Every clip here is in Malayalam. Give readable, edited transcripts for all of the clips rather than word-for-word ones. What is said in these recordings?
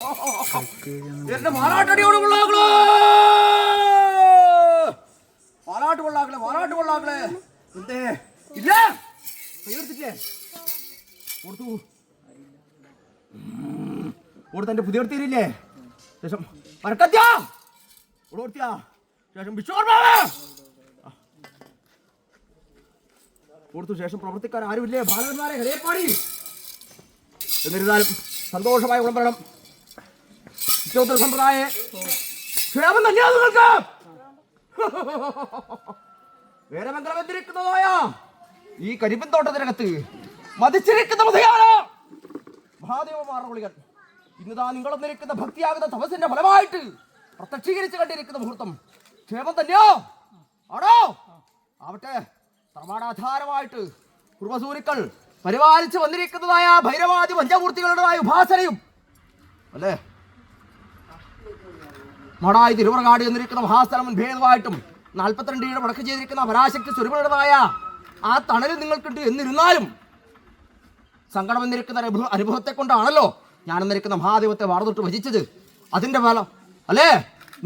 എന്റെ മാറാട്ടടിയോട് കൊള്ളാക്കള് മാറാട്ട് എന്തേ ഇല്ല കയ്യെടുത്തില്ലേ കൊടുത്തു എന്റെ പുതിയ എടുത്തില്ലേ ശേഷം മരക്കത്യാ കൊടുത്തിയാ ശേഷം കൊടുത്തു ശേഷം പ്രവർത്തിക്കാൻ ആരുമില്ലേ ബാലകന്മാരെ ഹരേപ്പാടി എന്നിരുന്നാലും സന്തോഷമായ വിളംബരണം സമ്പ്രദായ ക്ഷേമം തന്നെയാ നിങ്ങൾക്ക് വേരമംഗലം എന്തിരിക്കുന്നതായ ഈ കരിമ്പൻ തോട്ടത്തിനകത്ത് മതിച്ചിരിക്കുന്ന മഹാദേവമാരുടെ വിളികൾ ഇന്നതാ നിങ്ങളൊന്നിരിക്കുന്ന ഭക്തിയാകുന്ന തപസ്സിന്റെ ഫലമായിട്ട് പ്രത്യക്ഷീകരിച്ച് കണ്ടിരിക്കുന്ന മുഹൂർത്തം ക്ഷേമം തന്നെയോ ആണോ ആവട്ടെ പ്രമാണാധാരമായിട്ട് കുർബസൂരിക്കൾ പരിപാലിച്ച് വന്നിരിക്കുന്നതായ ഭൈരവാദി പഞ്ചമൂർത്തികളുടേതായ ഉപാസനയും അല്ലേ മടായി തിരുവറകാട് എന്നിരിക്കുന്ന മഹാസ്ഥലം ഭേദമായിട്ടും 42 വടക്ക് ചെയ്തിരിക്കുന്ന പരാശക്തി സ്വരൂപയുടേതായ ആ തണലിൽ നിങ്ങൾക്കുണ്ട് എന്നിരുന്നാലും സങ്കടം എന്നിരിക്കുന്ന അനുഭവത്തെ കൊണ്ടാണല്ലോ ഞാനെന്നിരിക്കുന്ന മഹാദേവത്തെ വാർന്നിട്ട് ഭജിച്ചത് അതിന്റെ ഫലം അല്ലേ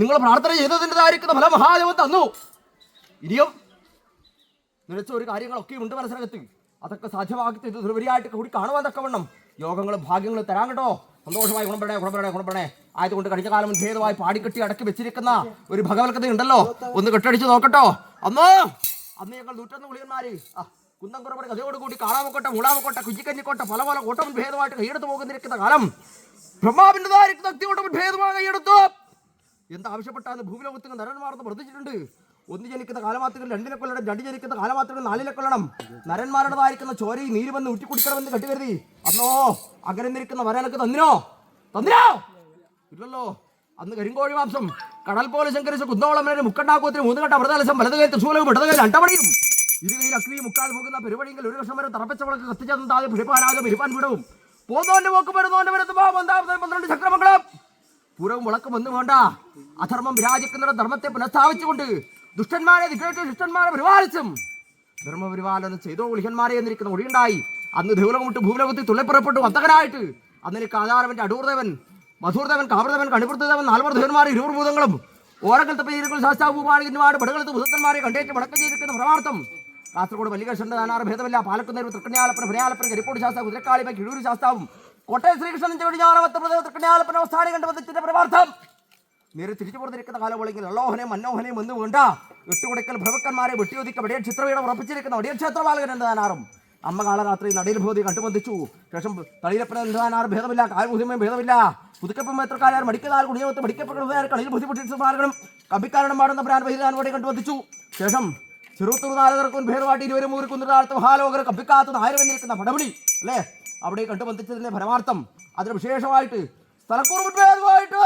നിങ്ങൾ പ്രാർത്ഥന ചെയ്തതിൻ്റെതായിരിക്കുന്ന ഫലം മഹാദേവൻ തന്നു ഇനിയും നിലച്ച ഒരു കാര്യങ്ങളൊക്കെയും ഉണ്ട് മനസ്സിനകത്ത് അതൊക്കെ സാധ്യമാക്കി ദുർവരിയായിട്ട് കൂടി കാണുവാൻ തക്കവണ്ണം യോഗങ്ങളും ഭാഗ്യങ്ങളും തരാൻ കേട്ടോ സന്തോഷമായി ഗുണപ്പെടണേ ആയതുകൊണ്ട് കഴിഞ്ഞ കാലം ഭേദമായി പാടിക്കെട്ടി അടക്കി വെച്ചിരിക്കുന്ന ഒരു ഭഗവത്കഥ ഉണ്ടല്ലോ ഒന്ന് കെട്ടടിച്ച് നോക്കട്ടോ അന്ന് ഞങ്ങൾ 101 പുളിയന്മാര് കുന്നംകുറപ്പടി കഥയോടുകൂടി കാണാമക്കോട്ടെ മുളാമക്കോട്ടെ കുജിക്കഞ്ഞിക്കോട്ടെ പല പല കോട്ടം ഭേദമായിട്ട് കൈയെടുത്ത് പോകുന്നിരിക്കുന്ന കാലം ബ്രഹ്മാവിൻ്റെതായിരിക്കുന്ന ഭക്തിയോട്ടം ഭേദമായി കൈയെടുത്തു എന്താവശ്യപ്പെട്ടാന്ന് ഭൂമിലോകത്തിന് നരന്മാർന്ന് വർദ്ധിച്ചിട്ടുണ്ട് ഒന്ന് ജനിക്കുന്ന കാലമാത്രകൾ 2 കൊല്ലണം 2 ജനിക്കുന്ന കാലമാത്രകൾ 4 കൊല്ലണം നരന്മാരുടേതായിരിക്കുന്ന ചോരയും നീര് വന്ന് ഊറ്റിക്കുടിക്കണമെന്ന് കെട്ടുകരുതി അന്നോ അങ്ങനെ നിൽക്കുന്ന വരാനൊക്കെ തന്നിനോ ഇല്ലല്ലോ അന്ന് കരിങ്കോഴി മാംസം കടൽ പോലെ ശങ്കരിച്ച് കുന്നോളം മുക്കണ്ടാക്കൂത്തിന് 3 കെട്ട വ്രതലസം വലത് കൈ തൃശൂലവും ഇടത് കൈ അണ്ടപടിയും ഇരുകയിൽ അക്രിയും മുക്കാതെ പോകുന്ന പെരുവഴിയെങ്കിൽ 1 വർഷം വരെ തറപ്പച്ച വിളക്ക് കത്തിച്ചതാതെ പിടിപ്പാനാതെ പെരുപ്പാൻ വിടവും പോന്നോന്റെ പോക്ക് വരുന്നോന്റെ വരുത്തുമ്പോ 12 ചക്രമംഗളം പൂരവും വിളക്കും ഒന്നും വേണ്ട അധർമ്മം വിരാജിക്കുന്ന ധർമ്മത്തെ പുനഃസ്ഥാപിച്ചുകൊണ്ട് ദുഷ്ടന്മാരെ നിഗ്രഹിച്ച് ശിഷ്ടന്മാരെ പരിപാലിച്ചും ധർമ്മപരിപാലനം ചെയ്തോ ഉളിഹന്മാരെ എന്നിരിക്കുന്ന ഒഴിയുണ്ടായി അന്ന് ദേവലോകം വിട്ട് ഭൂലോകത്തിൽ തുള്ളിപ്പുറപ്പെട്ടു വന്തകനായിട്ട് അന്നെനിക്ക് ആധാരവന്റെ അടൂർദേവൻ മധൂർദേവൻ കാവൃദേവൻ കണിപുരദേവൻ 4 ദേവന്മാർ 20 ഭൂതങ്ങളും ഓരകലത്തെ പേരുകൾ ശാസ്താഭൂപാടിമാട് പടകളത്ത് ഭൂതന്മാരെ കണ്ടേറ്റ് വടക്കം ചെയ്തിരിക്കുന്ന പ്രമാർത്ഥം കാസർഗോഡ് മല്ലികേശ്വരന്റെ നാനാറ് ഭേദമില്ല പാലക്കുന്നേര് തൃക്കണ്യാലപ്പന ഭരയാലപ്പന കരിപ്പോട് ശാസ്താവ് കുതിരക്കാളിമ കിഴൂർ ശാസ്താവും കോട്ടയം ശ്രീകൃഷ്ണൻ ചെടിഞ്ഞാറമത്തപ്രദേവ തൃക്കണ്യാലപ്പന അവസ്ഥാനം കണ്ടുവന്നിച്ചിന്റെ പ്രമാർത്ഥം നേരെ തിരിച്ചു പോർന്നിരിക്കുന്ന കാലമോളെങ്കിൽ അള്ളോഹനെയും മന്നോഹനെയും ഒന്നും വേണ്ട എട്ടുകുടക്കൽ ഭ്രവക്കന്മാരെ വെട്ടിയൊതിക്ക വടിയക്ഷേത്രയുടെ ഉറപ്പിച്ചിരിക്കുന്ന വടിയക്ഷേത്രപാലകൻ എന്താനാറും അമ്മ കാളരാത്രി നടയിൽ ഭൂതി കണ്ടുബന്ധിച്ചു ശേഷം തളിയിലപ്പന എന്താനാറ് ഭേദമില്ല കാൽമുഹിമയും ഭേദമില്ല പുതുക്കപ്പം എത്രക്കാരും മടിക്കതാൽ കുടിയോത്ത് മടിക്കപ്പെടുന്നതായ കളിയിൽ ബുദ്ധിമുട്ടിമാർഗണം കമ്പിക്കാരണം പാടുന്ന പ്രാൻ ബഹിരാൻ വടി കണ്ടുബന്ധിച്ചു ശേഷം ചെറുത്തൂർ നാലകർക്കും ഭേദമായിട്ട് 20 കുന്നതാഴ്ത്ത മഹാലോകർ കമ്പിക്കാത്ത നായർ വന്നിരിക്കുന്ന പടപടി അല്ലേ അവിടെ കണ്ടുബന്ധിച്ചതിന്റെ പരമാർത്ഥം അതിന് വിശേഷമായിട്ട് സ്ഥലക്കൂർഭേദമായിട്ട്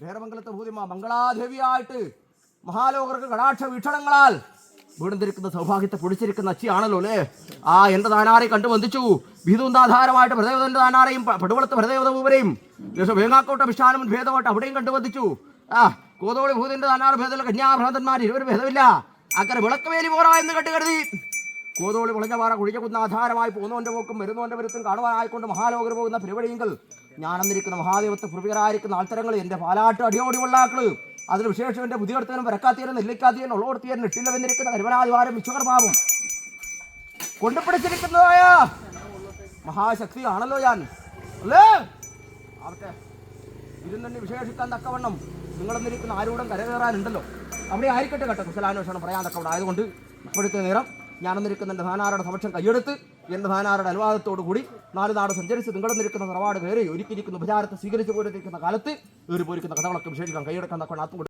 ഭേരമംഗലത്തെ ഭൂതിമ മംഗളാദേവിയായിട്ട് മഹാലോകർക്ക് കടാക്ഷ വീക്ഷണങ്ങളാൽ വീടുന്നിരിക്കുന്ന സൗഭാഗ്യത്തെ പൊടിച്ചിരിക്കുന്ന അച്ചിയാണല്ലോ അല്ലേ ആ എന്റെ താനാരെ കണ്ടുബന്ധിച്ചു ഭീതുന്താധാരമായിട്ട് ഭരദേവതന്റെ താനാരെയും പടുവളത്ത് ഭരദേവത പൂവരെയും വേങ്ങാക്കോട്ട വിശാലമൻ ഭേദമായിട്ട് അവിടെയും കണ്ടുബന്ധിച്ചു കോതോളി ഭൂതിന്റെ താനാറ് ഭേദമുള്ള കന്യാഭ്രാന്തന്മാർ 20 ഭേദമില്ല അങ്ങനെ വിളക്കുവേലി പോറ എന്ന് കണ്ടുകരുതി കോതോളി വിളഞ്ഞപാറ കുഴിഞ്ഞകുന്ന ആധാരമായി പോകുന്നവന്റെ പോക്കും വരുന്നവന്റെ വരുത്തും കാണുവാനായിക്കൊണ്ട് മഹാലോകർ പോകുന്ന പരിപാടിയെങ്കിൽ ഞാനെന്നിരിക്കുന്ന മഹാദേവത്തെ പൂർവികരായിരിക്കുന്ന ആൾത്തരങ്ങൾ എൻ്റെ പാലാട്ട് അടിയോടി വെള്ളാക്കള് അതിന് വിശേഷം എൻ്റെ പുതിയടത്തനും വരക്കാത്തീനും നെല്ലിക്കാത്തീനും ഉള്ളോടത്തീനും നെട്ടില്ല വന്നിരിക്കുന്ന കരുവനാധിവാരം വിശ്വകർമാവും കൊണ്ടുപിടിച്ചിരിക്കുന്നതായ മഹാശക്തി ആണല്ലോ ഞാൻ അല്ലേ ആവട്ടെ ഇരുന്നെ വിശേഷിക്കാൻ തക്കവണ്ണം നിങ്ങളെന്നിരിക്കുന്ന ആരോടും കരകയറാനുണ്ടല്ലോ അവിടെ ആയിരിക്കട്ടെ കേട്ടോ കുശലാന്വേഷണം പറയാൻ തക്കവണ്ണം ആയതുകൊണ്ട് ഇപ്പോഴത്തെ നേരം ഞാനെന്നിരിക്കുന്ന എൻ്റെ ധാനാരുടെ സമക്ഷം കൈയെടുത്ത് എൻ്റെ ധാനാരുടെ അനുവാദത്തോടു കൂടി 4 നാട് സഞ്ചരിച്ച് നിങ്ങളെന്നിരിക്കുന്ന തറവാട് കയറി ഒരുക്കിയിരിക്കുന്ന ഉപചാരത്തെ സ്വീകരിച്ചു പോയിരിക്കുന്ന കാലത്ത് ഏറി പോയിരിക്കുന്ന കഥകളൊക്കെ വിശേഷിക്കാൻ കൈയെടുക്കാൻ തക്കവണ്ണം